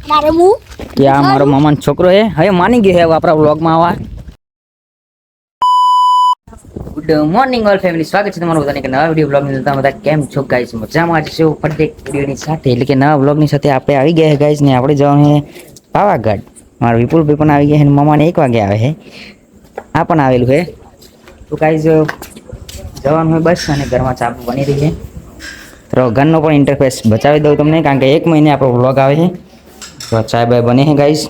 મારે હું કે આ મારો મામાનો છોકરો હે હવે માની ગયો હે આપણા વ્લોગમાં આવા. ગુડ મોર્નિંગ ઓલ ફેમિલી, સ્વાગત છે તમારું બધાને એક નવા વિડીયો વ્લોગની અંદર. બધા કેમ છો ગાઈસ? મજામાં જ છો? ફરી એક વિડીયોની સાથે એટલે કે નવા વ્લોગની સાથે આપણે આવી ગયા ગાઈસ ને આપણે જવાનું છે પાવાગઢ. મારા વિપુલ ભાઈ પણ આવી ગયા છે, મામાને 1 વાગે આવે છે, આ પણ આવેલું છે. તો ગાઈસ જવાનું હોય બસ, અને ઘરમાં ચા બની રહી છે. તો ઘરનો પણ ઇન્ટરફેસ બચાવી દઉં તમને, કારણ કે 1 મહિને આપણો વ્લોગ આવે છે. તો ચાય બાય બને છે ગાઈસ.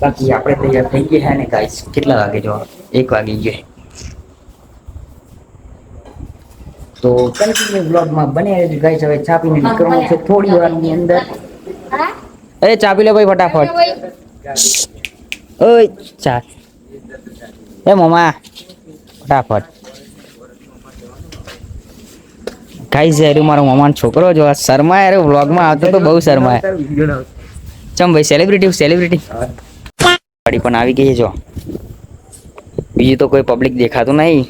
બાકી આપણે તૈયાર થઈ ગયા ને ગાઈસ. કેટલા વાગે જો 1 વાગી ગયો. તો કન્ટિન્યુ વ્લોગમાં બને રહેજો ગાઈસ. હવે ચા પીને નીકળવાનું છે થોડી વારની અંદર. એ ચા પી લે ભાઈ ફટાફટ. ઓય ચા એ મમ્મા ફટાફટ. ગાઈસ યાર મારો મામાનો છોકરો જો શર્મા યાર, વ્લોગમાં આવતો તો બહુ શર્મા. ચમ ભાઈ સેલિબ્રિટી ગાડી પણ આવી ગઈ છે જો. બીજું તો કોઈ પબ્લિક દેખાતું નહીં.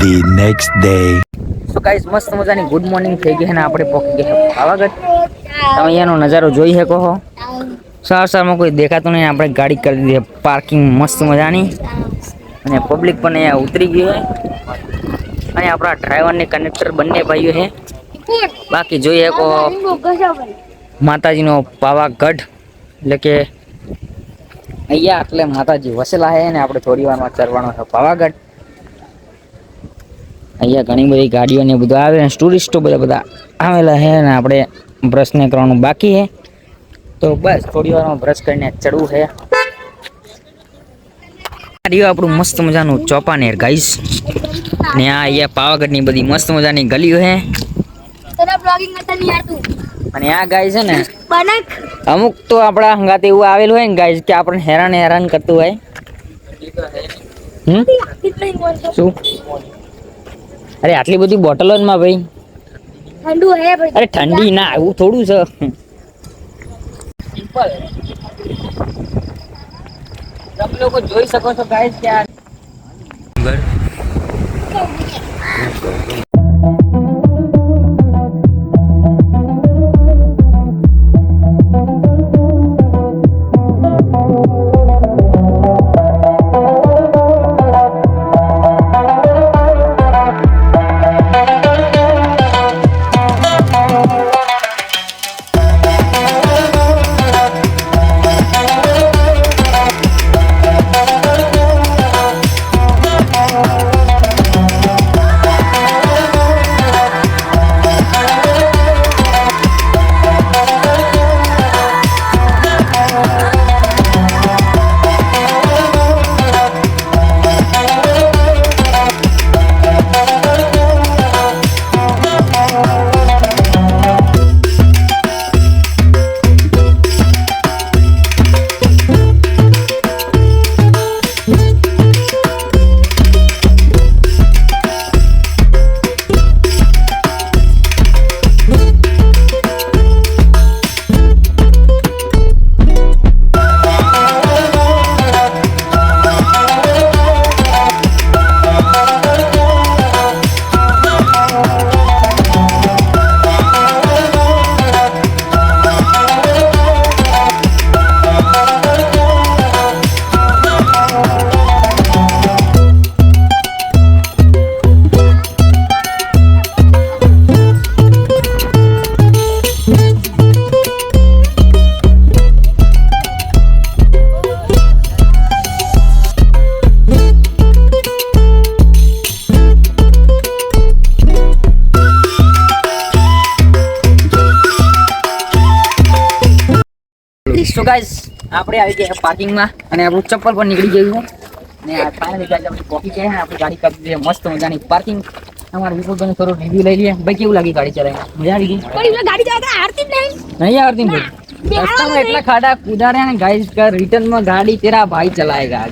The next day. So guys મસ્ત મજાની ગુડ મોર્નિંગ થઈ ગઈ છે ને આપણે પહોંચી ગયા પાવાગઢ. તમે અહીંયાનો નજારો જોઈ શકો છો. સવારમાં કોઈ દેખાતું નહીં. આપણે ગાડી કરી દીધી પાર્કિંગ મસ્ત મજાની, અને પબ્લિક પણ અહીંયા ઉતરી ગયું છે. અને આપણા ડ્રાઈવર ને કન્ડક્ટર બંને ભાઈઓ છે. બાકી જોઈએ કો માતાજીનો પાવાગઢ એટલે કે અહીંયા એટલે માતાજી વસેલા છે ને આપણે થોડી વારમાં ચરવાનો છે પાવાગઢ. અહીંયા ઘણી બધી ગાડીઓ ને બધું આવે ને ટુરિસ્ટો બધા આવેલા છે, ને આપણે બ્રશ ને કરવાનું બાકી છે. તો બસ થોડી વારમાં બ્રશ કરીને ચડવું છે. ગાડીઓ આપણું મસ્ત મજાનું ચોપાનેર ગાઈસ, ને આ અહીંયા પાવાગઢની બધી મસ્ત મજાની ગલીઓ છે. અને આ ગાય છે ને અમુક તો આપણા હંગાતે એવું આવેલું હોય ને ગાઈસ કે આપણને હેરાન કરતું હોય. શું? અરે આટલી બધી બોટલો માં ભાઈ ઠંડુ હે ભાઈ. અરે ઠંડી ના, એવું થોડું છે. સિમ્પલ. તમે લોકો જોઈ શકો છો ગાઈસ કે આ સો ગાઈસ આપણે આવી ગયા પાર્કિંગમાં, અને આપણું ચપ્પલ પણ નીકળી ગયું છે. ને આ ફાઇનલી ગાઈસ આપણે પહોંચી ગયા છે. આપણી ગાડી કરી દીધી મસ્ત મજાની પાર્કિંગ. અમારા વિપુલભાઈ થોડો રિવ્યુ લઈ લઈએ. ભાઈ કેવું લાગી ગાડી ચલાવીને? મજા આવી ગઈ? પણ ગાડી ચલાવતા આવડતી જ નહીં આવડતી ભાઈ. રસ્તામાં એટલા ખાડા કુદાડ્યા ને ગાઈસ કે રિટર્નમાં ગાડી તેરા ભાઈ ચલાએગા.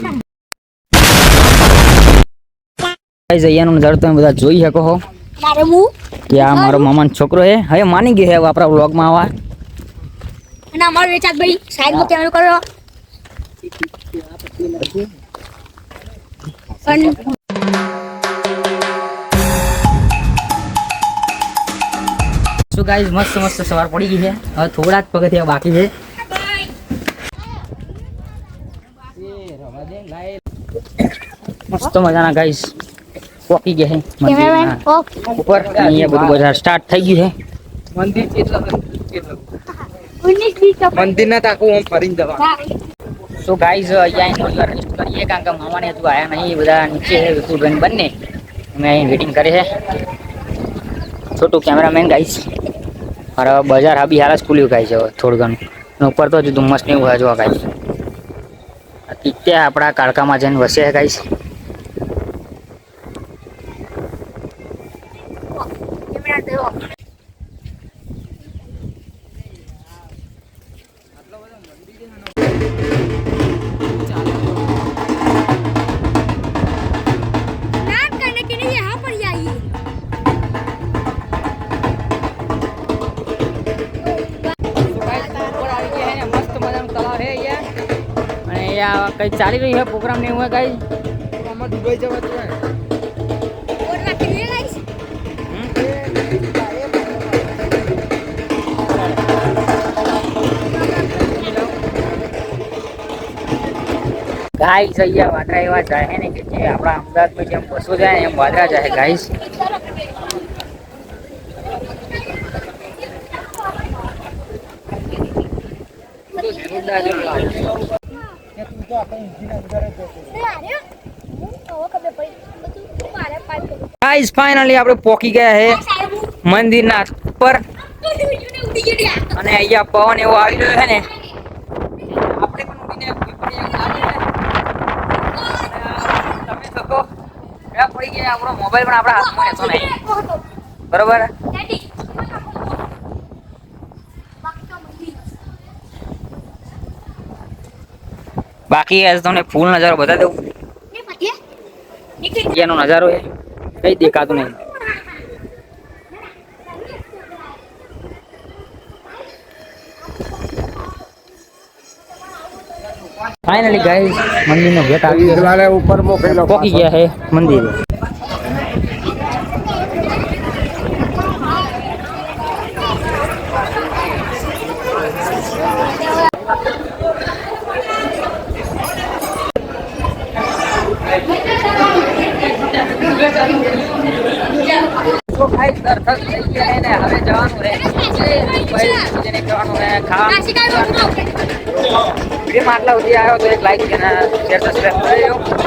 ગાઈસ અહીંયાનો નજારો તમે બધા જોઈ શકો છો. મારે હું કે આ મારો મામાનો છોકરો હે, હવે માની ગયો હે આપણા વ્લોગમાં આવા. અને અમારો વેચાત ભાઈ સાઈડમાં કેમેરો કરો. પણ શું ગાઈસ મસ્ત મસ્ત સવાર પડી ગઈ છે. હવે થોડા જ પગથિયા બાકી છે. મસ્ત મજાના ગાઈસ પોકી ગયા છે કેમેરામેન મંદિરના ઓફ. ઉપર. અહીંયા બધું બજાર સ્ટાર્ટ થઈ ગયું છે. મંદિર કેટલા 19 મંદિર ના તાકું આમ ફરીને જવા. સો ગાઈસ અહીંયા રેસ્ટ કરીએ કારણ કે મામાને હજુ આયા નહીં. બધા નીચે છે વિપુલભાઈ બંને. અમે અહીં વેટિંગ કરે છે. છોટું કેમેરામેન ગાઈસ. और बाजार अभी हाल खुल्यू गाइस थोड़ घणु ऊपर तो धुम्मस नहीं हुआ जो गाइस इत्या अपना काड़का में जैन वसे है गाइस. नाम करने के लिए यहाँ पर आइए. मस्त मजा तलाव है यहाँ कहीं चाली रही है प्रोग्राम नहीं हुआ गाइस. આમાં દુબઈ જવા તો હે. और रखिए गाइस. गाइस અહીંયા વાદરા એવા જાય ને કે જે આપણા અમદાવાદમાં જેમ બસો જાય ને એમ વાદરા જાય ગાइस. गाइस फाइनली આપણે પોકી ગયા હે મંદિરના ઉપર અને અહીંયા પવન એવો આવી રહ્યો છે ને આપણે પણ ઉડીને ઉપર એમ લાગે છે. તમે શકો એ પડી ગયા આપણો મોબાઈલ પણ આપણા હાથમાં રહેતો નહીં. બરોબર. બાકી આજ તમને ફૂલ નજારો બતા દઉં. એનો નજારો એ કઈ દેખાતું નહીં. ફાઇનલી ગાઈસ મંદિરનો ગેટ આવી ગયો. દિવાલે ઉપર મોકેલો પહોંચી ગયા છે મંદિરે. તો ગાઈસ દર્શન થઈ ગયા ને હવે જવાનું રહે. જેને જવાનું રહે ખાવાનું. વિડીયોમાં આટલા સુધી આવ્યો તો એક લાઈક અને શેર સબસ્ક્રાઈબ કરી દો.